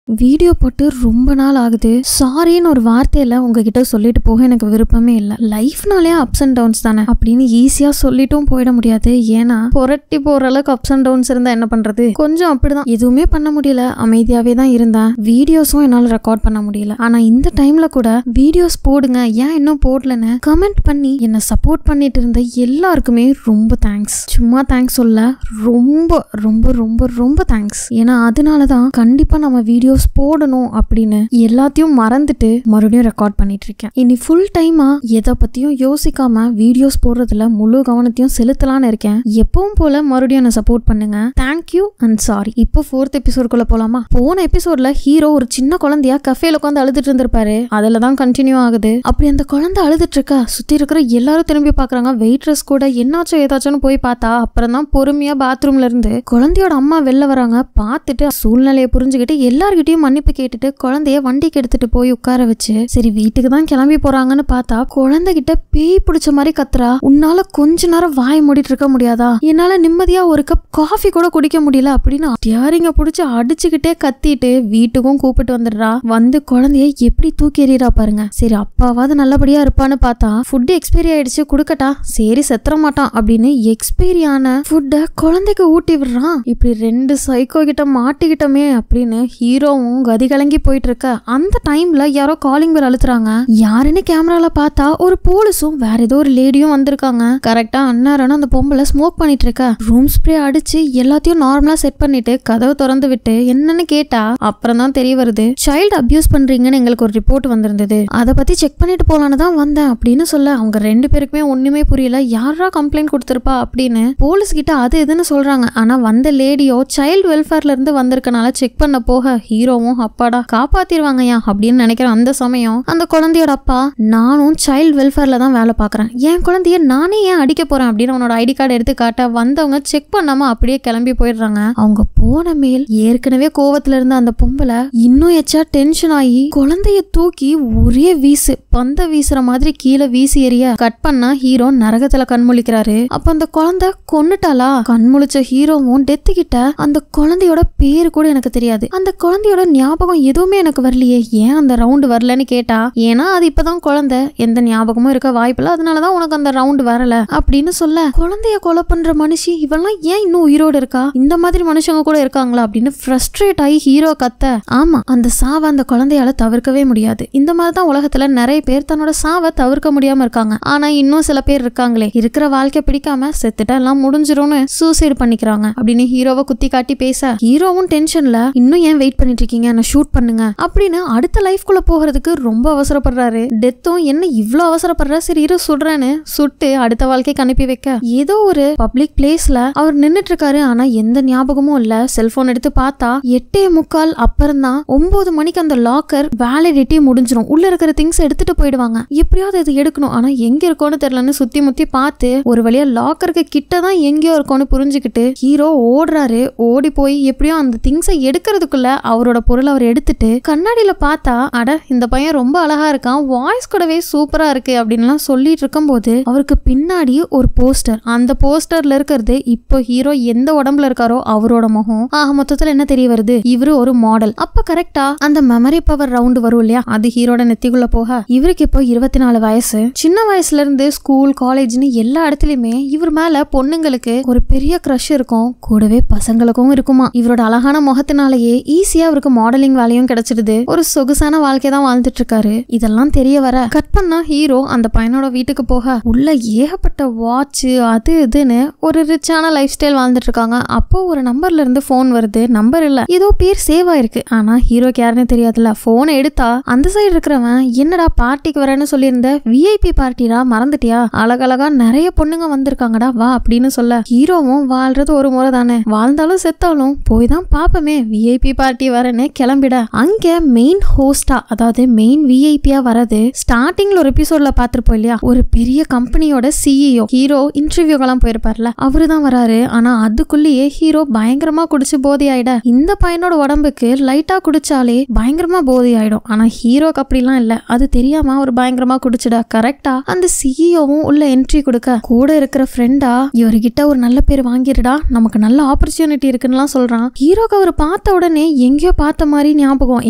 Video போட்டு ரொம்ப நாள் ஆகுது. சாரின்னு ஒரு வார்த்தையில உங்ககிட்ட சொல்லிட்டு போக எனக்கு விருப்பமே இல்லை. லைஃப்னாலே அப்ஸ் அண்ட் டவுன்ஸ் தானே அப்படின்னு ஈஸியா சொல்லிட்டும் போயிட முடியாது. ஏன்னா புரட்டி போற அளவுக்கு அப்ஸ் அண்ட் டவுன்ஸ் இருந்தா என்ன பண்றது? கொஞ்சம் அப்படிதான், எதுவுமே பண்ண முடியல, அமைதியாவே தான் இருந்தேன். வீடியோஸும் என்னால ரெக்கார்ட் பண்ண முடியல. ஆனா இந்த டைம்ல கூட வீடியோஸ் போடுங்க, ஏன் இன்னும் போடலன்னு கமெண்ட் பண்ணி என்ன சப்போர்ட் பண்ணிட்டு இருந்த எல்லாருக்குமே ரொம்ப தேங்க்ஸ். சும்மா தேங்க்ஸ் சொல்ல, ரொம்ப ரொம்ப ரொம்ப ரொம்ப தேங்க்ஸ். ஏன்னா அதனாலதான் கண்டிப்பா நம்ம வீடியோஸ் போடணும் அப்படின்னு எல்லாத்தையும் மறந்துட்டு மறுபடியும் ரெக்கார்ட் பண்ணிட்டு இருக்கேன். இனி ஃபுல் டைமா எதை பத்தியும் யோசிக்காம வீடியோஸ் போடுறதுல முழு கவனத்தையும் செலுத்தலான்னு இருக்கேன். எப்பவும் போல மறுபடியும் என்ன சப்போர்ட் பண்ணுங்க. Thank you and sorry. இப்போ 4th எபிசோடுக்குள்ள போலாமா? போன எபிசோட்ல ஹீரோ ஒரு சின்ன குழந்தையா கஃபேல உட்காந்து அழுதுட்டு இருந்திருப்பாரு. அதுலதான் கண்டினியூ ஆகுது. அப்படி அந்த குழந்தை அழுதுட்டு இருக்கா, சுத்தி இருக்கிற எல்லாரும் திரும்பி பாக்குறாங்க. வெயிட்ரஸ் கூட என்னாச்சும் ஏதாச்சும் போய் பார்த்தா அப்புறம் தான் பொறுமையா பாத்ரூம்ல இருந்து குழந்தையோட அம்மா வெளில வராங்க. பார்த்துட்டு சூழ்நிலையை புரிஞ்சுக்கிட்டு எல்லார்கிட்டயும் மன்னிப்பு கேட்டுட்டு குழந்தைய வண்டிக்கு எடுத்துட்டு போய் உட்கார வச்சு சரி வீட்டுக்கு தான் கிளம்பி போறாங்கன்னு பார்த்தா குழந்தைகிட்ட பேய் பிடிச்ச மாதிரி கத்துறா. உன்னால கொஞ்ச நேரம் வாய் மூடிட்டு இருக்க முடியாதா? என்னால நிம்மதியா ஒரு கப் காஃபி கூட குடிக்க முடியல அப்படின்னு டியாரிங்க பிடிச்சு அடிச்சுக்கிட்டே கத்திட்டு வீட்டுக்கும் கூப்பிட்டு வந்துடுறா. வந்து குழந்தைய எப்படி தூக்கி எறியறா பாருங்க. சரி அப்பாவாவது நல்லபடியா இருப்பான்னு பார்த்தா ஃபுட் எக்ஸ்பைரி ஆயிடுச்சு, குடுக்கட்டா, சரி செத்துற மாட்டான் அப்படின்னு எக்ஸ்பைரியான ஃபுட்ட குழந்தைக்கு ஊட்டி விடுறான். இப்படி 2 சைக்கோ கிட்ட மாட்டிக்கிட்டமே அப்படின்னு ஹீரோவும் கதி கலங்கி போயிட்டு இருக்க அந்த டைம்ல யாரோ காலிங் பெல் அழுத்துறாங்க. யாருன்னு கேமரால பார்த்தா ஒரு போலீஸும் வேற ஏதோ ஒரு லேடியும் வந்திருக்காங்க. கரெக்டா அண்ணாரன்னு அந்த பொம்பளை ஸ்மோக் பண்ணிட்டு இருக்க. ரூம் ஸ்ப்ரே அடிச்சு எல்லாத்தையும் நார்மலா செட் பண்ணிட்டு கதவை திறந்து விட்டு என்னன்னு கேட்டா அப்புறம் தான் தெரிய வருது சைல்டு அபியூஸ் பண்றீங்கன்னு எங்களுக்கு ஒரு ரிப்போர்ட் வந்திருந்தது, அதை பத்தி செக் பண்ணிட்டு போலான்னு தான் வந்தேன் அப்படின்னு சொல்ல அவங்க 2 பேருக்குமே ஒண்ணுமே புரியல. யாரா கம்ப்ளைண்ட் கொடுத்திருப்பா அப்படின்னு போலீஸ் கிட்ட அது எதுன்னு சொல்றாங்க. ஆனா வந்த லேடியோ சைல்டு வெல்ஃபேர்ல இருந்து வந்திருக்கனால செக் பண்ண போக ஹீரோவும் அப்பாடா காப்பாத்திருவாங்கயா அப்படின்னு நினைக்கிற அந்த சமயம் அந்த குழந்தையோட அப்பா நானும் சைல்டு வெல்ஃபேர்ல தான் வேலை பாக்குறேன், என் குழந்தைய நானே ஏன் அடிக்க போறேன் அப்படின்னு அவனோட ஐடி கார்டு எடுத்து காட்ட வந்தவங்க செக் பண்ணாம அப்படியே கிளம்பி போயிடுறாங்க. அவங்க போன மேல் ஏற்கனவே கோவத்துல இருந்த அந்த பொம்பளை இன்னும் எச்சா டென்ஷன் ஆகி குழந்தைய தூக்கி ஒரே வீசு பந்த வீசுற மாதிரி கீழே வீசி எறிய கட் பண்ணா ஹீரோ நரகத்துல கண்முழிக்கிறாரு. அப்ப அந்த குழந்தை கொன்னுட்டாளா? கண்முழிச்ச ஹீரோவும் டெத்து கிட்ட அந்த குழந்தையோட பேரு கூட எனக்கு தெரியாது, அந்த குழந்தையோட ஞாபகம் எதுவுமே எனக்கு வரலையே, ஏன் அந்த ரவுண்ட் வரலன்னு கேட்டா ஏன்னா அது இப்பதான் குழந்தை, எந்த ஞாபகமும் இருக்க வாய்ப்பில்ல, அதனாலதான் உனக்கு அந்த ரவுண்ட் வரல அப்படின்னு சொல்ல குழந்தைய கொலை பண்ற மனுஷி இவெல்லாம் ஏன் இன்னும் உயிரோடு இருக்கா, இந்த மாதிரி மனுஷங்க கூட இருக்காங்களா அப்படின்னு ஃப்ரஸ்ட்ரேட் ஆகி ஹீரோ கத்த. ஆமா அந்த சாவை அந்த குழந்தையால தவிர்க்கவே முடியாது. இந்த மாதிரிதான் உலகத்துல நிறைய பேர் தன்னோட சாவை தவிர்க்க முடியாம இருக்காங்க. ஆனா இன்னும் சில பேர் இருக்காங்களே இருக்கிற வாழ்க்கை பிடிக்காம செத்துட்டா எல்லாம் முடிஞ்சிரும்னு சூசைட் பண்ணிக்கிறாங்க அப்படின்னு ஹீரோவை குத்தி காட்டி பேச ஹீரோவும் டென்ஷன்ல இன்னும் ஏன் வெயிட் பண்ணிட்டு இருக்கீங்க, என்ன ஷூட் பண்ணுங்க அப்படின்னு அடுத்த லைஃப்குள்ள போகிறதுக்கு ரொம்ப அவசரப்படுறாரு. டெத்தும் என்ன இவ்வளவு அவசரப்படுற, சரி இரு சுடுறேன்னு சுட்டு அடுத்த வாழ்க்கைக்கு அனுப்பி வைக்க ஏதோ ஒரு பப்ளிக் பிளேஸ்ல அவர் நின்னுட்டு இருக்காரு. ஆனா எந்த ஞாபகமும் இல்ல. செல்போன் எடுத்து பார்த்தா 8:45 அப்புறம் தான் 9 மணிக்கு அந்த லாக்கர் வேலிடிட்டி முடிஞ்சிடும். உள்ள இருக்கிற திங்ஸ் எடுத்துட்டு போயிடுவாங்க. எப்படியாவது இது எடுக்கணும், ஆனா எங்க இருக்கோன்னு தெரியலன்னு சுத்தி முத்தி பார்த்து ஒரு வழியா லாக்கருக்கு கிட்டதான் எங்கேயோ இருக்கோன்னு புரிஞ்சுக்கிட்டு ஹீரோ ஓடுறாரு. ஓடி போய் எப்படியோ அந்த திங்ஸை எடுக்கிறதுக்குள்ள அவரோட பொருள் அவர் எடுத்துட்டு கண்ணாடியில பார்த்தா அட இந்த பையன் ரொம்ப அழகா இருக்கான், வாய்ஸ் கூடவே சூப்பரா இருக்கு அப்படின்லாம் சொல்லிட்டு இருக்கும் போது அவருக்கு பின்னாடி ஒரு போஸ்டர். அந்த போஸ்டர்ல இருக்கிறது இப்போ ஹீரோ எந்த உடம்புல இருக்காரோ அவரோட முகம். ஆக மொத்தத்துல என்ன தெரிய வருது, இவரு ஒரு மாடல். அப்ப கரெக்டா அந்த மெமரி பவர் ரவுண்ட் வரும் இல்லையா, அது ஹீரோட நெத்திக்குள்ள போக இவருக்கு இப்போ 24 வயசு. சின்ன வயசுல இருந்து ஸ்கூல் காலேஜ்னு எல்லா இடத்துலயுமே இவர் மேல பொண்ணுங்களுக்கு ஒரு பெரிய கிரஷ் இருக்கும், கூடவே பசங்களுக்கும் இருக்குமா. இவரோட அழகான முகத்தினாலேயே ஈஸியா அவருக்கு மாடலிங் வேலையும் கிடைச்சிடுது. ஒரு சொகுசான வாழ்க்கை தான் வாழ்ந்துட்டு இருக்காரு. இதெல்லாம் தெரிய வர கட் பண்ணா ஹீரோ அந்த பையனோட வீட்டுக்கு போக உள்ள ஏகப்பட்ட வாட்ச் அது இதுன்னு ஒரு ரிச்சான லைஃப் ஸ்டைல் வாழ்ந்துட்டு இருக்காங்க. அப்போ ஒரு நம்பர்ல இருந்து போன் வருது. நம்பர் இல்ல, ஏதோ பேர் சேவ் ஆயிருக்கு. ஆனா ஹீரோக்கு யாருன்னு தெரியாதுல்ல. போனை எடுத்தா அந்த சைடு இருக்கிறவன் என்னடா பார்ட்டிக்கு வரேன்னு சொல்லியிருந்த, விஐபி பார்ட்டிடா மறந்துட்டியா, அழகழகா நிறைய பொண்ணுங்க வந்திருக்காங்கடா வா அப்படின்னு சொல்ல ஹீரோவும் வாழ்றது ஒரு முறை தானே, வாழ்ந்தாலும் செத்தாலும் போய் தான் பாப்பமே, விஐபி பார்ட்டி வரேன்னு கிளம்பிட அங்க மெயின் ஹோஸ்டா அதாவது மெயின் விஐபியா வரது ஸ்டார்டிங்ல ஒரு எபிசோட்ல பாத்துருப்போம் இல்லையா, ஒரு பெரிய கம்பெனியோட சிஇஓ. ஹீரோ இன்டர்வியூக்கெல்லாம் போயிருப்பார்ல, அவருதான் வராரு. ஆனா அதுக்குள்ளேயே ஹீரோ பயங்கரமா குடிச்சு போதை ஆயிட இந்த பையனோட உடம்புக்கு லைட்டா குடிச்சாலே பயங்கரமா போதை ஆயிடும். ஆனா ஹீரோக்கு அப்படிலாம் இல்ல, அது தெரியாம அவர் பயங்கரமா குடிச்சிட கரெக்டா அந்த சிஇஓவும் உள்ள என்ட்ரி கொடுக்க கூட இருக்கிற ஃப்ரெண்டா இவர்கிட்ட ஒரு நல்ல பேர் வாங்கிருடா, நமக்கு நல்ல ஆப்பர்ச்சுனிட்டி இருக்குன்னு சொல்றான். ஹீரோக்கு அவர் பார்த்த உடனே எங்கேயோ பார்த்த மாதிரி ஞாபகம்.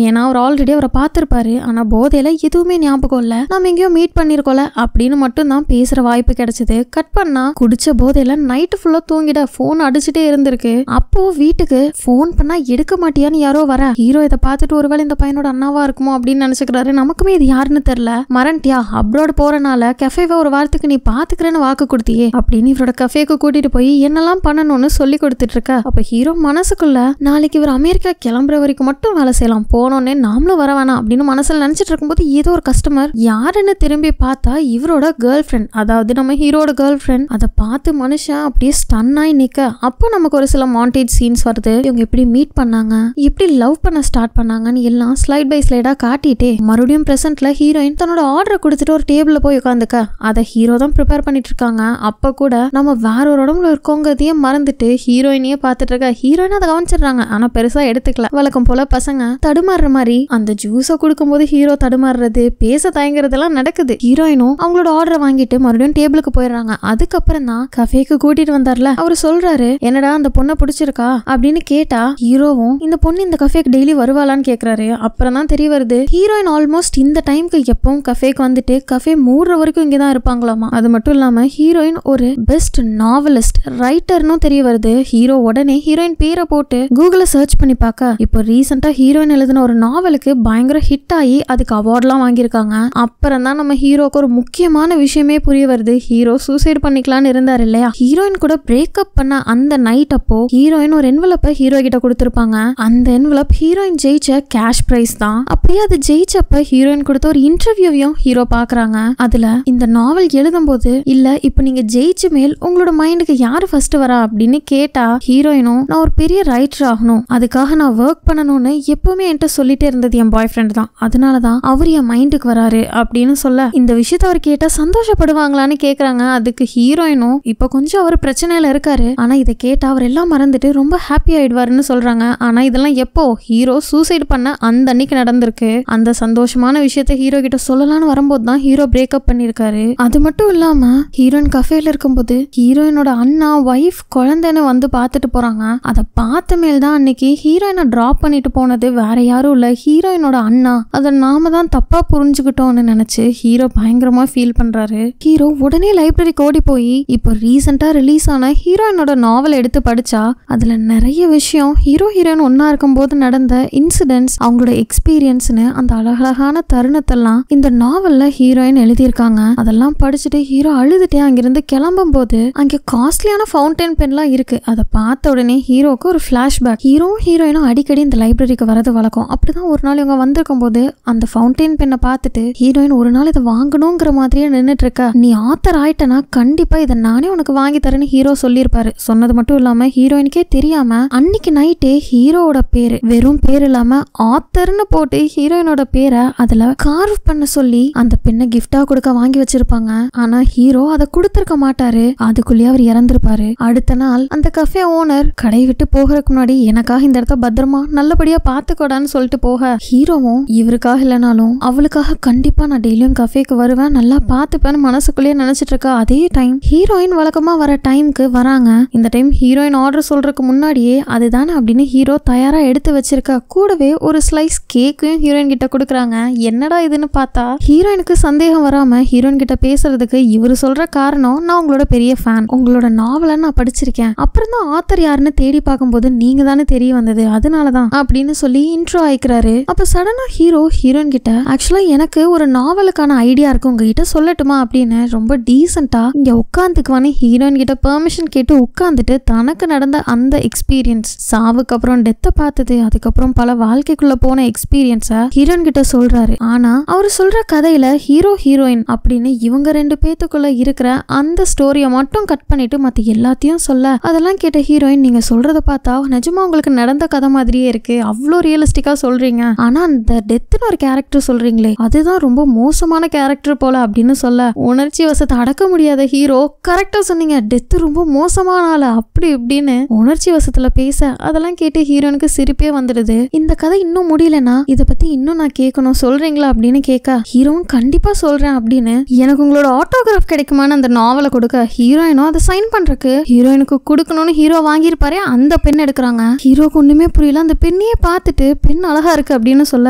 ஏன்னா அவர் ஆல்ரெடி அவரை பார்த்திருப்பாரு. ஆனா போதையில எதுவுமே ஞாபகம் இல்ல. நம்ம எங்கேயோ மீட் பண்ணிருக்கோம்ல அப்படின்னு மட்டும் தான் பேசுற வாய்ப்பு கிடைச்சது. கட் பண்ணா குடிச்ச போதையில நைட்டு ஃபுல்லா தூங்கிட போன் அடிச்சுட்டே இருந்திருக்கு. அப்போ வீட்டுக்கு போன் பண்ணா எடுக்க மாட்டியான்னு யாரோ வர. ஹீரோ இதை பார்த்துட்டு ஒருவேளை இந்த பையனோட அண்ணாவா இருக்குமோ அப்படின்னு நினைச்சுக்கிறாரு. நமக்குமே இது யாருன்னு தெரியல. மறண்டியா அப்ராட் போறனால கஃபேவை ஒரு வாரத்துக்கு நீ பாத்துக்கிறேன்னு வாக்கு கொடுத்தியே அப்படின்னு இவரோட கஃபேக்கு கூட்டிட்டு போய் என்னெல்லாம் பண்ணணும்னு சொல்லி கொடுத்துட்டு இருக்க. அப்ப ஹீரோ மனசுக்குள்ள நாளைக்கு இவர் அமெரிக்கா கிளம்புற வரைக்கும் மட்டும் வேலை செய்யலாம், போனோன்னே நாமளும் வர வேணாம் அப்படின்னு மனசுல நினைச்சிட்டு இருக்கும்போது ஏதோ ஒரு கஸ்டமர் யாருன்னு திரும்பி பார்த்தா இவரோட கேர்ள் ஃப்ரெண்ட், அதாவது நம்ம ஹீரோட கேர்ள் ஃப்ரெண்ட். அதை பார்த்து மனுஷன் அப்படியே ஸ்டன் ஆகி நிக்க. அப்போ நமக்கு ஒரு சில மாண்டேஜ் சீன்ஸ் வருது. இவங்க எப்படி மீட் பண்ணாங்க, எப்படி லவ் பண்ண ஸ்டார்ட் பண்ணாங்கன்னு எல்லாம் ஸ்லைட் பை ஸ்லைடா காட்டிட்டே மறுபடியும் பிரசன்ட்ல ஹீரோயின் தன்னோட ஆர்டரை கொடுத்துட்டு ஒரு டேபிள்ல போய் உட்காந்துக்க. அதை ஹீரோ தான் ப்ரிப்பேர் பண்ணிட்டு இருக்காங்க. அப்ப கூட நம்ம வேற ஒரு உடம்புல இருக்கோங்கிறதையே மறந்துட்டு ஹீரோயினையே பார்த்துட்டு இருக்க. ஹீரோயின் அதை கவனிச்சிடுறாங்க, ஆனா பெருசா எடுத்துக்கல. வழக்கம் போல பசங்க தடுமாறுற மாதிரி அந்த ஜூஸை கொடுக்கும் போது ஹீரோ தடுமாறுறது, பேச தயங்குறதெல்லாம் நடக்குது. ஹீரோயினும் அவங்களோட ஆர்டரை வாங்கிட்டு மறுபடியும் டேபிளுக்கு போயிடுறாங்க. அதுக்கப்புறம் தான் கஃபேக்கு கூட்டிட்டு வந்தார்ல, அவரு சொல்றாரு என்னடா அந்த பொண்ணை பிடிச்சிருக்கா அப்படின்னு கேட்டா ஹீரோவும் இந்த பொண்ணு இந்த கஃபேக்கு டெய்லி வருவாளான்னு கேக்குறாரு. அப்புறம் தான் தெரிய வருது ஹீரோயின் ஆல்மோஸ்ட் இந்த டைம்க்கு எப்பவும் கஃபேக்கு வந்துட்டு கஃபே மூடுற வரைக்கும் இங்கதான் இருப்பாங்களாமா. அது மட்டும் இல்லாம ஹீரோயின் ஒரு பெஸ்ட் நாவலிஸ்ட் ரைட்டர்னும் தெரிய வருது. ஹீரோ உடனே ஹீரோயின் பேரை போட்டு கூகுள்ல சர்ச் பண்ணி பார்க்க இப்போ ரீசெண்டா ஹீரோயின் எழுதின ஒரு நாவலுக்கு பயங்கர ஹிட் ஆகி அதுக்கு அவார்ட்லாம் வாங்கியிருக்காங்க. அப்புறம் தான் நம்ம ஹீரோக்கு ஒரு முக்கியமான விஷயமே புரிய வருது. ஹீரோ சூசைட் பண்ணிக்கலான்னு இருந்தாரு இல்லையா. ஹீரோயின் கூட பிரேக்கப் பண்ண அந்த நைட் அப்போ ஹீரோயின் ஒரு என்வலப்பை ஹீரோ கிட்ட கொடுத்திருப்பாங்க. அந்த என்வலப் ஹீரோயின் ஜெயிச்ச கேஷ் பிரைஸ் தான். அப்படியே அது ஜெயிச்சப்ப ஹீரோயின் கொடுத்த ஒரு இன்டர்வியூவையும் ஹீரோ பாக்குறாங்க. அதுல இந்த நாவல் எழுதும் போது இல்ல இப்ப நீங்க ஜெயிச்ச மேல் உங்களோட மைண்டுக்கு யாரு ஃபர்ஸ்ட் வரா அப்படின்னு கேட்டா ஹீரோயினும் நான் ஒரு பெரிய ரைட்டர் ஆகணும், அதுக்காக நான் ஒர்க் பண்ணணும்னு எப்பவுமே என்கிட்ட சொல்லிட்டே இருந்தது என் பாய் ஃப்ரெண்ட் தான், அதனாலதான் அவர் என் மைண்டுக்கு வராரு அப்படின்னு சொல்ல இந்த விஷயத்த அவர் கேட்டா சந்தோஷப்படுவாங்களான்னு கேக்குறாங்க. அதுக்கு ஹீரோயினும் இப்ப கொஞ்சம் அவர் பிரச்சனையில இருக்காரு, ஆனா இதை கேட்டா அவர் எல்லாம் மறந்துட்டு ரொம்ப ஹாப்பி ஆயிடுவாருன்னு சொல்றாங்க. ஆனா இதெல்லாம் எப்போ ஹீரோ சூசைட் பண்ண அந்த அன்னைக்கு நடந்திருக்கு. அந்த சந்தோஷமான விஷயத்த ஹீரோ கிட்ட சொல்லலாம்னு வரும்போது தான் ஹீரோ பிரேக்கப் பண்ணிருக்காரு. அது மட்டும் இல்லாம ஹீரோயின் கஃபேல இருக்கும்போது ஹீரோயினோட அண்ணா வைஃப் குழந்தைன்னு வந்து பாத்துட்டு போறாங்க. அதை பார்த்த மேல் தான் அன்னைக்கு ஹீரோயினை டிராப் பண்ணிட்டு போனது வேற யாரும் இல்ல ஹீரோயினோட அண்ணா, அதை நாம தான் தப்பா புரிஞ்சுக்கிட்டோம்னு நினைச்சு ஹீரோ பயங்கரமா ஃபீல் பண்றாரு. ஹீரோ உடனே லைப்ரரிக்கு ஓடி போய் இப்போ ரீசெண்டா ரிலீஸ் ஆன ஹீரோயினோட நாவல் எடுத்து படிச்சா அதுல நிறைய விஷயம் ஹீரோயின் ஒன்னா இருக்கும் போது நடந்த இன்சிடென்ட்ஸ், அவங்களோட எக்ஸ்பீரியன்ஸ்னு அந்த அழகழகான தருணத்தெல்லாம் இந்த நாவல்ல ஹீரோயின் எழுதியிருக்காங்க. அதெல்லாம் படிச்சுட்டு ஹீரோ அழுதுட்டே அங்கிருந்து கிளம்பும் போது அங்க காஸ்ட்லியான ஃபவுண்டைன் பென்லாம் இருக்கு. அதை பார்த்த உடனே ஹீரோக்கு ஒரு ஃபிளாஷ்பேக். ஹீரோயினும் அடிக்கடி இந்த லைப்ரரிக்கு வரது வழக்கம். அப்படிதான் ஒரு நாள் இவங்க வந்திருக்கும் போது அந்த ஃபவுண்டைன் பென்னை பார்த்துட்டு ஹீரோயின் ஒரு நாள் இதை வாங்கணுங்கிற மாதிரியே நின்றுட்டு இருக்க. நீ ஆத்தர் ஆயிட்டனா கண்டிப்பா இதை நானே உனக்கு வாங்கி தரேன்னு ஹீரோ சொல்லியிருப்பாரு. சொன்னது மட்டும் இல்லாம ஹீரோயினுக்கே தெரியாம அன்னைக்கு நைட்டே ஹீரோவோட பேரு வெறும் பேர் இல்லாம ஆத்தர்னு போட்டு ஹீரோயினோட பேரை அதுல கார்வ் பண்ண சொல்லி அந்த பெண்ணை கிஃப்டா கொடுக்க வாங்கி வச்சிருப்பாங்க. ஆனா ஹீரோ அதை கொடுத்திருக்க மாட்டாரு, அதுக்குள்ளேயே அவர் இறந்திருப்பாரு. அடுத்த நாள் அந்த கஃபே ஓனர் கடை விட்டு போகிறதுக்கு முன்னாடி எனக்காக இந்த இடத்த பத்திரமா நல்லபடியா பாத்துக்கோடான்னு சொல்லிட்டு போக ஹீரோவும் இவருக்காக இல்லைனாலும் அவளுக்காக கண்டிப்பா நான் டெய்லியும் கஃபேக்கு வருவேன், நல்லா பாத்துப்பேன்னு மனசுக்குள்ளேயே நினைச்சிட்டு இருக்கா. அதே டைம் ஹீரோயின் வழக்கமா வர டைம்க்கு வராங்க. இந்த டைம் ஹீரோயின் ஆர்டர் சொல்றதுக்கு முன்னாடியே அதுதானே அப்படின்னு ஹீரோ தயாரா எடுத்து வச்சிருக்க. கூடவே ஒரு ஸ்லைஸ் கேக்கையும் ஹீரோயின் கிட்ட கொடுக்குறாங்க. என்னடா இதுன்னு பார்த்தா ஹீரோயினுக்கு சந்தேகம் வராம ஹீரோயின் கிட்ட பேசுறதுக்கு இவரு சொல்ற காரணம் நான் உங்களோட பெரிய ஃபேன், உங்களோட நாவலை நான் படிச்சிருக்கேன், அப்புறம் தான் ஆத்தர் யாருன்னு தேடி பார்க்கும்போது நீங்க தானே தெரிய வந்தது, அதனாலதான் அப்படின்னு சொல்லி இன்ட்ரோ ஆயிக்கிறாரு. அப்ப சடனா ஹீரோயின் கிட்ட ஆக்சுவலா எனக்கு ஒரு நாவலுக்கான ஐடியா இருக்கு, உங்ககிட்ட சொல்லட்டுமா அப்படின்னு ரொம்ப டீசென்டா இங்க உட்காந்துக்குவானே ஹீரோயின் கிட்ட பெர்மிஷன் கேட்டு உட்காந்துட்டு தனக்கு நடந்த அந்த எக்ஸ்பீரியன்ஸ், சாவுக்கு அப்புறம் டெத்தை பார்த்தது, அதுக்கப்புறம் பல வாழ்க்கைக்குள்ள போன எக்ஸ்பீரியன்ஸ ஹீரோயின் கிட்ட சொல்றாரு. ஆனா அவரு சொல்ற கதையில ஹீரோயின் அப்படின்னு இவங்க ரெண்டு பேத்துக்குள்ள இருக்கிற அந்த ஸ்டோரியை மட்டும் கட் பண்ணிட்டு மத்த எல்லாத்தையும் சொல்ல, அதெல்லாம் கேட்ட ஹீரோயின் நீங்க சொல்றத பார்த்தா நிஜமா உங்களுக்கு நடந்த கதை மாதிரியே இருக்கு, அவ்வளோ ரியலிஸ்டிக்கா சொல்றீங்க, ஆனா அந்த டெத்னு ஒரு கேரக்டர் சொல்றீங்களே அதுதான் ரொம்ப மோசமான கேரக்டர் போல அப்படின்னு சொல்ல உணர்ச்சி வசத்தை அடக்க முடியாத ஹீரோ கரெக்டா சொன்னீங்க, டெத் ரொம்ப மோசமான ஆளு அப்படி இப்படின்னு உணர்ச்சி வசத்துல பேச அதெல்லாம் கேட்டு ஹீரோனுக்கு சிரிப்பே வந்துடுது. இந்த கதை இன்னும் முடியலன்னா இதை பத்தி இன்னும் நான் கேட்கணும் சொல்றீங்களா அப்படின்னு கேட்க ஹீரோவும் கண்டிப்பா சொல்றேன் அப்படின்னு எனக்கு உங்களோட ஆட்டோகிராஃப் கிடைக்குமான்னு அந்த நாவலை கொடுக்க ஹீரோயினும் அதை சைன் பண்றதுக்கு ஹீரோயினுக்கு கொடுக்கணும்னு ஹீரோ வாங்கியிருப்பாரு. அந்த பெண் எடுக்கிறாங்க. ஹீரோக்கு ஒண்ணுமே புரியல, அந்த பெண் பெண்ணையே பார்த்துட்டு பெண் அழகா இருக்கு அப்படின்னு சொல்ல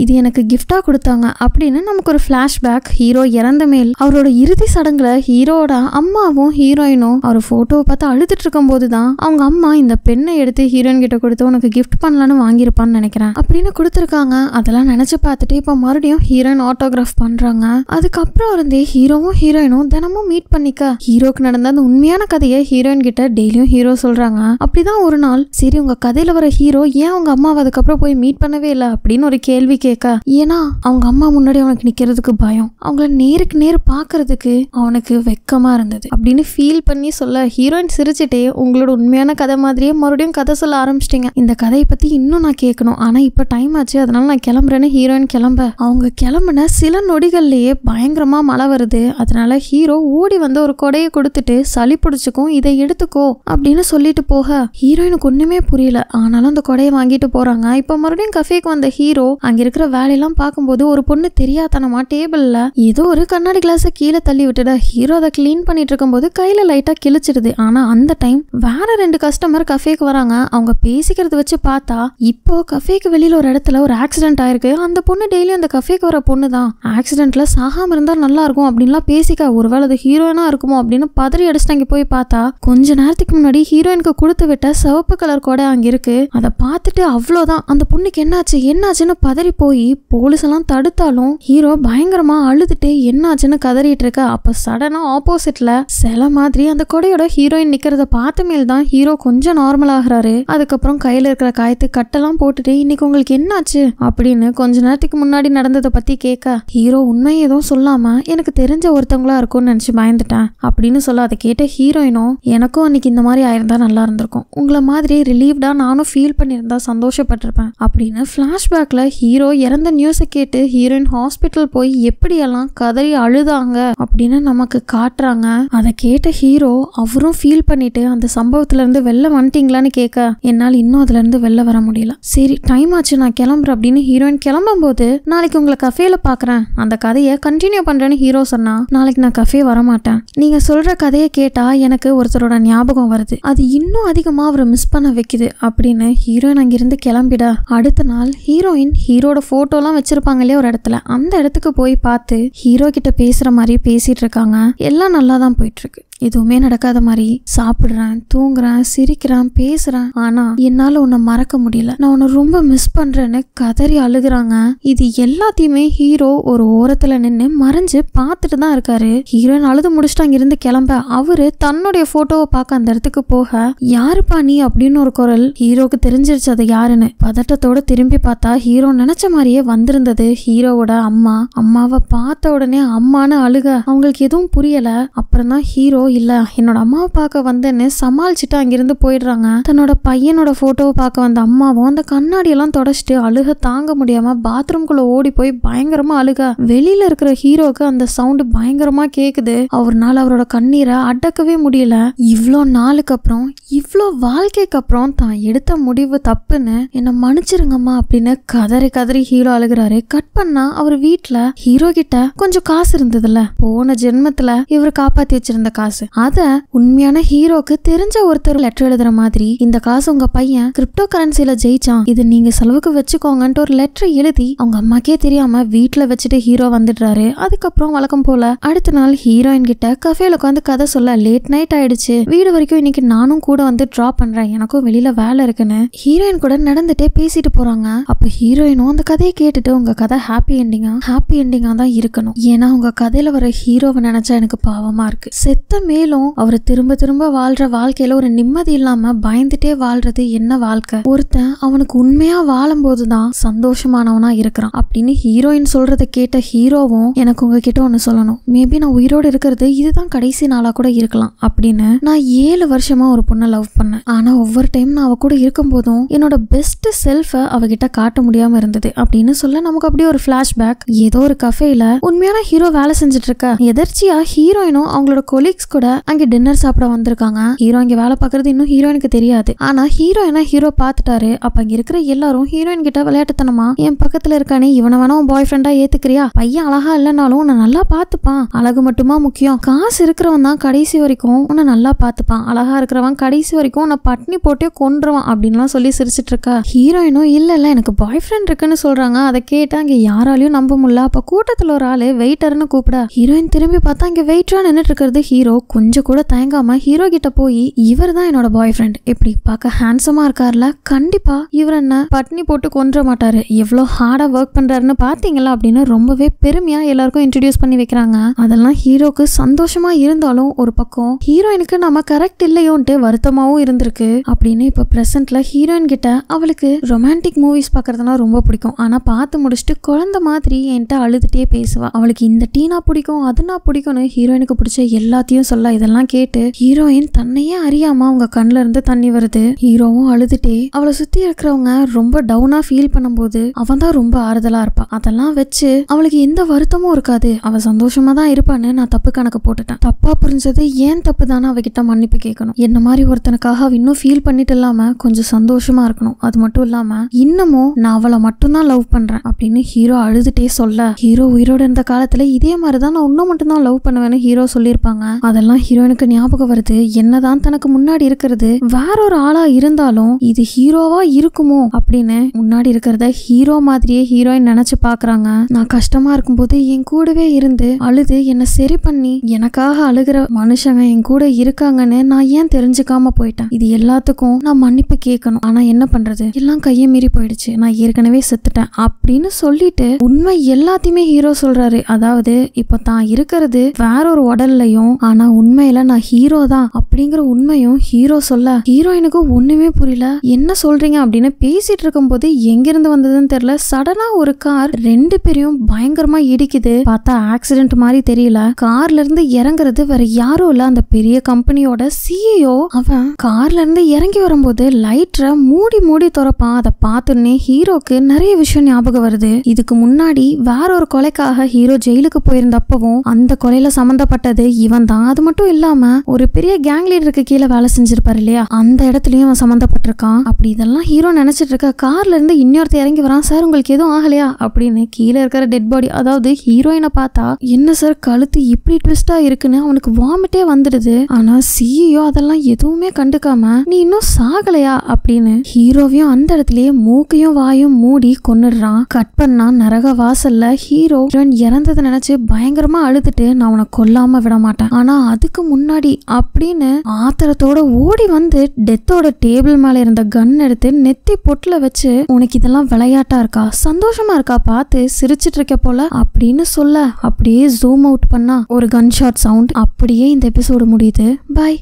இது எனக்கு கிஃப்டா கொடுத்தாங்க அப்படின்னு நமக்கு ஒரு பிளாஷ்பேக். ஹீரோ இறந்த மேல் அவரோட இறுதி சடங்குல ஹீரோட அம்மாவும் ஹீரோயினும் அவர் போட்டோவை பார்த்து அழுதுட்டு இருக்கும் போதுதான் அவங்க அம்மா இந்த பெண்ணை எடுத்து ஹீரோயின் கிட்ட கொடுத்து உனக்கு கிஃப்ட் பண்ணலான்னு வாங்கியிருப்பான்னு நினைக்கிறேன் அப்படின்னு கொடுத்துருக்காங்க. அதெல்லாம் நினைச்சு பார்த்துட்டு இப்ப மறுபடியும் ஹீரோயின் ஆட்டோகிராஃப் பண்றாங்க. அதுக்கப்புறம் இருந்தே ஹீரோவும் ஹீரோயினும் தினமும் மீட் பண்ணிக்க ஹீரோக்கு நடந்த அந்த உண்மையான கதையை ஹீரோயின் கிட்ட டெய்லியும் ஹீரோ சொல்றாங்க. அப்படிதான் ஒரு நாள் சரி உங்க கதையில வர ஹீரோ ஏன் அவங்க அம்மாவை அதுக்கப்புறம் போய் மீட் பண்ணவே இல்லை அப்படின்னு ஒரு கேள்வி கேட்க, ஏன்னா அவங்க அம்மா முன்னாடி அவனுக்கு நிக்கிறதுக்கு பயம், அவங்கள நேருக்கு நேர் பாக்குறதுக்கு அவனுக்கு வெக்கமா இருந்தது அப்படின்னு ஃபீல் பண்ணி சொல்ல ஹீரோயின் சிரிச்சுட்டே உங்களோட உண்மையான கதை மாதிரியே மறுபடியும் கதை சொல்ல ஆரம்பிச்சிட்டீங்க. இந்த கதையை பத்தி இன்னும் நான் கேட்கணும், ஆனா இப்ப டைம் ஆச்சு அதனால நான் கிளம்புறேன்னு ஹீரோயின் கிளம்ப அவங்க கிளம்புன சில நொடிகள்லயே பயங்கரமா மழை வருது. அதனால ஹீரோ ஓடி வந்து ஒரு கொடையை கொடுத்துட்டு சளி பிடிச்சுக்கும் இதை எடுத்துக்கோ அப்படின்னு சொல்லிட்டு போக ஹீரோயினுக்கு ஒண்ணுமே புரியல. ஆனாலும் அந்த கொடையை வாங்கிட்டு போறாங்க. இப்ப மறுபடியும் கஃபேக்கு வந்த ஹீரோ அங்க இருக்கிற வேலையெல்லாம் பார்க்கும்போது ஒரு பொண்ணு தெரியாதனமா டேபிள்ல ஏதோ ஒரு கண்ணாடி கிளாஸ கீழே தள்ளி விட்டுட ஹீரோ அதை கிளீன் பண்ணிட்டு இருக்கும் போது கையில லைட்டா கிழிச்சிடுது. ஆனா அந்த டைம் வேற 2 கஸ்டமர் கஃபேக்கு வராங்க. அவங்க பேசிக்கிறத வச்சு பார்த்தா இப்போ கஃபேக்கு வெளியில ஒரு இடத்துல ஒரு ஆக்சிடென்ட் ஆயிருக்கு. அந்த பொண்ணு டெய்லி அந்த கஃபேக்கு வர பொண்ணு தான். ஆக்சிடென்ட்ல சாகாம இருந்தா நல்லா இருக்கும் அப்படின்லாம் பேசிக்க ஒருவேளை அது ஹீரோயினா இருக்குமோ அப்படின்னு பதறி அடிச்சுட்டு போய் பார்த்தா கொஞ்ச நேரத்துக்கு முன்னாடி ஹீரோயினுக்கு கொடுத்து விட்ட சிவப்பு கலர் கொடை அங்க இருக்கு. அதை பார்த்துட்டு அவ்வளவுதான் அந்த பொண்ணுக்கு என்னாச்சுன்னு பதறி போய் போலீஸ் எல்லாம் தடுத்தாலும் ஹீரோ பயங்கரமா அழுதுட்டு என்னாச்சுன்னு கதறிட்டு இருக்க. அப்ப சடனா ஆப்போசிட்ல சில மாதிரி அந்த கொடையோட ஹீரோயின் நிக்கிறத பார்த்த மேல் தான் ஹீரோ கொஞ்சம் நார்மல் ஆகுறாரு. அதுக்கப்புறம் கையில இருக்கிற காயத்து கட்டெல்லாம் போட்டுட்டு இன்னைக்கு உங்களுக்கு என்னாச்சு அப்படின்னு கொஞ்ச நேரத்துக்கு முன்னாடி நடந்ததை பத்தி கேட்க ஹீரோ உண்மை எதுவும் சொல்லாம எனக்கு தெரிஞ்ச ஒருத்தவங்களா இருக்கும்னு நினைச்சு பயந்துட்டேன் அப்படின்னு சொல்ல அதை கேட்ட ஹீரோயினும் எனக்கும் அன்னைக்கு இந்த மாதிரி ஆயிருந்தா நல்லா இருந்திருக்கும், உங்களை மாதிரி ரிலீவ்டா நானும் ஃபீல் பண்ணியிருந்தா சந்தோஷப்பட்டிருப்பேன் அப்படின்னு பிளாஷ்பேக்ல ஹீரோ இறந்த நியூஸை கேட்டு ஹீரோயின் ஹாஸ்பிட்டல் போய் எப்படியெல்லாம் கதறி அழுதாங்க அப்படின்னு நமக்கு காட்டுறாங்க. அதை கேட்ட ஹீரோ அவரும் ஃபீல் பண்ணிட்டு அந்த சம்பவத்துல இருந்து வெளில வந்துட்டீங்களான்னு கேட்க என்னால் இன்னும் அதுல இருந்து வெளில வர முடியல, சரி டைம் ஆச்சு நான் கிளம்புறேன் அப்படின்னு ஹீரோயின் கிளம்பும் போது நாளைக்கு உங்களை கஃபேல பாக்குறேன் அந்த கதையை கண்டினியூ பண்றேன்னு ஹீரோ சொன்னா நாளைக்கு நான் கஃபே வரமாட்டேன், நீங்க சொல்ற கதையை கேட்டா எனக்கு ஒருத்தரோட ஞாபகம் வருது, அது இன்னும் அதிகமா அவரை மிஸ் பண்ண வைக்குது அப்படின்னு ஹீரோயின் அங்கிருந்து கிளம்பிட அடுத்த நாள் ஹீரோயின் ஹீரோட போட்டோலாம் வச்சிருப்பாங்க இல்லையா ஒரு இடத்துல அந்த இடத்துக்கு போய் பார்த்து ஹீரோ கிட்ட பேசுற மாதிரி பேசிட்டு இருக்காங்க. எல்லாம் நல்லா தான் போயிட்டு இருக்கு, எதுவுமே நடக்காத மாதிரி சாப்பிடுறேன் தூங்குறேன் சிரிக்கிறேன் பேசுறேன், ஆனா என்னால உன்னை மறக்க முடியல, நான் உன்னை ரொம்ப மிஸ் பண்றேன்னு கதறி அழுகுறாங்க. இது எல்லாத்தையுமே ஹீரோ ஒரு ஓரத்துல நின்று மறைஞ்சு பார்த்துட்டு தான் இருக்காரு. ஹீரோயின் அழுது முடிச்சுட்டு அங்கிருந்து கிளம்ப அவரு தன்னுடைய போட்டோவை பார்க்க அந்த இடத்துக்கு போக யாருப்பா நீ அப்படின்னு ஒரு குரல் ஹீரோக்கு தெரிஞ்சிருச்சு அது யாருன்னு. பதட்டத்தோட திரும்பி பார்த்தா ஹீரோ நினைச்ச மாதிரியே வந்திருந்தது ஹீரோவோட அம்மா. அம்மாவை பார்த்த உடனே அம்மானு அழுக அவங்களுக்கு எதுவும் புரியல. அப்புறம் தான் ஹீரோ இல்ல என்னோட அம்மாவை பார்க்க வந்தேன்னு சமாளிச்சுட்டு அங்கிருந்து போயிடுறாங்க. தன்னோட பையனோட போட்டோவை பார்க்க வந்த அம்மாவும் அந்த கண்ணாடி எல்லாம் தொடச்சிட்டு அழுக தாங்க முடியாம பாத்ரூம்குள்ள ஓடி போய் பயங்கரமா அழுக. வெளியில இருக்கிற ஹீரோக்கு அந்த சவுண்ட் பயங்கரமா கேக்குது. அவர்னால அவரோட கண்ணீரை அடக்கவே முடியல. இவ்வளோ நாளுக்கு அப்புறம் இவ்வளோ வாழ்க்கைக்கு அப்புறம் தான் எடுத்த முடிவு தப்புன்னு என்ன மன்னிச்சிருங்கம்மா அப்படின்னு கதறி கதறி ஹீரோ அழுகிறாரு. கட் பண்ணா அவர் வீட்டுல ஹீரோ கிட்ட கொஞ்சம் காசு இருந்ததுல போன ஜென்மத்துல இவர் காப்பாத்தி வச்சிருந்த காசு, அத உண்மையான ஹீரோக்கு தெரிஞ்ச ஒருத்தர் லெட்டர் எழுதுற மாதிரி இந்த காசு உங்க பையன் கிரிப்டோ கரன்சில ஜெயிச்சான் இது நீங்க செலவுக்கு வச்சுக்கோங்கன்ட்டு ஒரு லெட்டர் எழுதி அவங்க அம்மாக்கே தெரியாம வீட்டுல வச்சுட்டு ஹீரோ வந்துடுறாரு. அதுக்கப்புறம் வழக்கம் போல அடுத்த நாள் ஹீரோயின் கிட்ட கஃபேல உட்காந்து கதை சொல்ல லேட் நைட் ஆயிடுச்சு, வீடு வரைக்கும் இன்னைக்கு நானும் கூட வந்து டிராப் பண்றேன் எனக்கும் வெளியில வேலை இருக்குன்னு ஹீரோயின் கூட நடந்துட்டே பேசிட்டு போறாங்க. அப்ப ஹீரோயினும் அந்த கதையை கேட்டுட்டு உங்க கதை ஹாப்பி எண்டிங்கா தான் இருக்கணும், ஏன்னா உங்க கதையில வர ஹீரோவை நினைச்சா எனக்கு பாவமா இருக்கு, செத்த மேலும் அவர் திரும்ப திரும்ப வாழ்ற வாழ்க்கையில ஒரு நிம்மதி இல்லாம பயந்துட்டே வாழ்றது என்ன வாழ்க்கை, ஒருத்தன் அவனுக்கு உண்மையா வாழும் போதுதான் சந்தோஷமானவனா இருக்கிறான் அப்படின்னு ஹீரோயின் சொல்றதை கேட்ட ஹீரோவும் எனக்கு உங்ககிட்ட ஒண்ணு சொல்லணும், மேபி நான் உயிரோடு இருக்கிறது இதுதான் கடைசி நாளா கூட இருக்கலாம் அப்படின்னு. நான் 7 வருஷமா ஒரு பொண்ணை லவ் பண்ணேன், ஆனா ஒவ்வொரு டைம் நான் அவ கூட இருக்கும் போதும் என்னோட பெஸ்ட் செல்ஃப அவகிட்ட காட்ட முடியாம இருந்தது அப்படின்னு சொல்ல நமக்கு அப்படியே ஒரு பிளாஷ்பேக். ஏதோ ஒரு கஃபேல உண்மையான ஹீரோ வேலை செஞ்சுட்டு இருக்க எதர்ச்சியா ஹீரோயினும் அவங்களோட கொலீக்ஸ் கூட அங்க டின்னர் சாப்பிட வந்திருக்காங்க. ஹீரோ இங்க வேலை பாக்குறது இன்னும் ஹீரோயினுக்கு தெரியாது. ஆனா ஹீரோ பாத்துட்டாரு. அப்ப அங்க இருக்கிற எல்லாரும் ஹீரோயின் கிட்ட விளையாட்டுத்தனமா, என் பக்கத்துல இருக்கானே இவனை வேணா உன் பாய் ஃப்ரெண்டா ஏத்துக்கிறியா? பையன் அழகா இல்லைனாலும் உன்னை நல்லா பாத்துப்பான். அழகு மட்டுமா முக்கியம்? காசு இருக்கிறவன் தான் கடைசி வரைக்கும் உன்னை நல்லா பாத்துப்பான். அழகா இருக்கிறவன் கடைசி வரைக்கும் உன்னை பட்னி போட்டே கொன்றுவான் அப்படின்லாம் சொல்லி சிரிச்சிட்டு இருக்கா. ஹீரோயினும் இல்ல எனக்கு பாய் ஃப்ரெண்ட் இருக்குன்னு சொல்றாங்க. அதை கேட்டு அங்க யாராலையும் நம்ப முடியல. அப்ப கூட்டத்துல ஒரு ஆளு வெயிட்டர்னு கூப்பிட ஹீரோயின் திரும்பி பார்த்தா அங்க வெயிட்டரா நின்னுட்டு இருக்கிறது ஹீரோ. கொஞ்சம் கூட தயங்காம ஹீரோ கிட்ட போய், இவர் தான் என்னோட பாய் ஃப்ரெண்ட், எப்படி பார்க்க ஹேண்ட்ஸமா இருக்காருல, கண்டிப்பா இவர் என்ன பட்னி போட்டு கொன்ற மாட்டாரு, எவ்வளவு ஹார்டா ஒர்க் பண்றாருன்னு பாத்தீங்களா அப்படின்னு ரொம்பவே பெருமையா எல்லாருக்கும் இன்ட்ரோடியூஸ் பண்ணி வைக்கிறாங்க. அதெல்லாம் ஹீரோக்கு சந்தோஷமா இருந்தாலும் ஒரு பக்கம் ஹீரோயினுக்கு நம்ம கரெக்ட் இல்லையோன்ட்டு வருத்தமாவும் இருந்திருக்கு. அப்படின்னு இப்ப பிரசன்ட்ல ஹீரோயின் கிட்ட அவளுக்கு ரொமான்டிக் மூவிஸ் பாக்குறதுனா ரொம்ப பிடிக்கும். ஆனா பார்த்து முடிச்சுட்டு குழந்தை மாதிரி என்கிட்ட அழுதுட்டே பேசுவா. அவளுக்கு இந்த டீனா பிடிக்கும் அதுனா பிடிக்கும்னு ஹீரோயினுக்கு பிடிச்ச எல்லாத்தையும் சொல்ல. இதெல்லாம் கேட்டு ஹீரோயின் தன்னையே அறியாம அவங்க கண்ணுல இருந்து தண்ணி வருது. ஹீரோவும் அழுதுட்டே அவளை சுத்தி இருக்கிறவங்க ரொம்ப டவுனா ஃபீல் பண்ணும்போது அவன் தான் ரொம்ப ஆறுதலா இருப்பா. அதெல்லாம் வச்சு அவளுக்கு எந்த வருத்தமும் இருக்காது. அவ சந்தோஷமா தான் இருப்பான்னு நான் தப்பு கணக்கு போட்டுட்டேன். தப்பா புரிஞ்சது ஏன் தப்பு தானே, அவகிட்ட மன்னிப்பு கேட்கணும். என்ன மாதிரி ஒருத்தனுக்காக அவ இன்னும் ஃபீல் பண்ணிட்டு இல்லாம கொஞ்சம் சந்தோஷமா இருக்கணும். அது மட்டும் இல்லாம இன்னமும் நான் அவளை மட்டும்தான் லவ் பண்றேன் அப்படின்னு ஹீரோ அழுதுட்டே சொல்ல, ஹீரோ உயிரோட இருந்த காலத்துல இதே மாதிரிதான் நான் உன்ன மட்டும் தான் லவ் பண்ணுவேன்னு ஹீரோ சொல்லியிருப்பாங்க. அதெல்லாம் ஹீரோயினுக்கு ஞாபகம் வருது. என்னதான் தனக்கு முன்னாடி இருக்கிறது வேற ஒரு ஆளா இருந்தாலும் இது ஹீரோவா இருக்குமோ அப்படின்னு முன்னாடி இருக்கிறத ஹீரோ மாதிரியே ஹீரோயின் நினைச்சு பாக்குறாங்க. நான் கஷ்டமா இருக்கும்போது என் கூடவே இருந்து அழுது என்ன சரி பண்ணி எனக்காக அழுகிற மனுஷங்க என் கூட இருக்காங்கன்னு நான் ஏன் தெரிஞ்சுக்காம போயிட்டேன். இது எல்லாத்துக்கும் நான் மன்னிப்பு கேட்கணும். ஆனா என்ன பண்றது, எல்லாம் கையை மீறி போயிடுச்சு, நான் ஏற்கனவே செத்துட்டேன் அப்படின்னு சொல்லிட்டு உண்மை எல்லாத்தையுமே ஹீரோ சொல்றாரு. அதாவது இப்ப தான் இருக்கிறது வேற ஒரு உடல்லையும் ஆனா உண்மையில நான் ஹீரோ தான் அப்படிங்கிற உண்மையும் ஹீரோ சொல்ல ஹீரோயினுக்கு ஒண்ணுமே புரியல. என்ன சொல்றீங்க அப்படின்னு பேசிட்டு இருக்கும் போது எங்கிருந்து வந்ததுன்னு தெரியல. சடனா ஒரு கார் ரெண்டு பேரையும் பயங்கரமா இடிக்குது. பார்த்தா ஆக்சிடென்ட் மாதிரி தெரியல. கார்ல இருந்து இறங்குறது வேற யாரும் இல்ல, அந்த பெரிய கம்பெனியோட சிஇஓ. அவன் கார்ல இருந்து இறங்கி வரும்போது லைட்டரை மூடி மூடி திறப்பான். அதை பார்த்துன்னே ஹீரோக்கு நிறைய விஷயம் ஞாபகம் வருது. இதுக்கு முன்னாடி வேற ஒரு கொலைக்காக ஹீரோ ஜெயிலுக்கு போயிருந்தப்பவும் அந்த கொலையில சம்பந்தப்பட்டது இவன் தான். அது மட்டும் இல்லாம ஒரு பெரிய கேங் லீடருக்கு கீழே வேலை செஞ்சிருப்பாரு இல்லையா, அந்த இடத்துலயும் அவன் சம்பந்தப்பட்டிருக்கான். அப்படி இதெல்லாம் ஹீரோ நினைச்சிட்டு இருக்க கார்ல இருந்து இன்னொருத்த இறங்கி வரான். சார் உங்களுக்கு எதுவும் ஆகலையா அப்படின்னு கீழே இருக்கிற டெட் பாடி, அதாவது ஹீரோயினை பார்த்தா என்ன சார் கழுத்து இப்படி ட்விஸ்டா இருக்குன்னு அவனுக்கு வாமிட்டே வந்துடுது. ஆனா சிஇஓ அதெல்லாம் எதுவுமே கண்டுக்காம நீ இன்னும் சாகலையா அப்படின்னு ஹீரோவையும் அந்த இடத்துலயே மூக்கையும் வாயும் மூடி கொன்னுடுறான். கட் பண்ணா நரக வாசல்ல ஹீரோ இறந்ததை நினைச்சு பயங்கரமா அழுதுட்டு நான் உனக்கு கொல்லாம விட மாட்டேன், ஆனா அதுக்கு முன்னாடி அப்படின்னு ஆத்திரத்தோட ஓடி வந்து டெத்தோட டேபிள் மேல இருந்த கன் எடுத்து நெத்தி பொட்டுல வச்சு, உனக்கு இதெல்லாம் விளையாட்டா இருக்கா, சந்தோஷமா இருக்கா, பார்த்து சிரிச்சிட்டு இருக்க போல அப்படின்னு சொல்ல அப்படியே ஜூம் அவுட் பண்ணா ஒரு கன் ஷாட் சவுண்ட். அப்படியே இந்த எபிசோடு முடியுது. பை.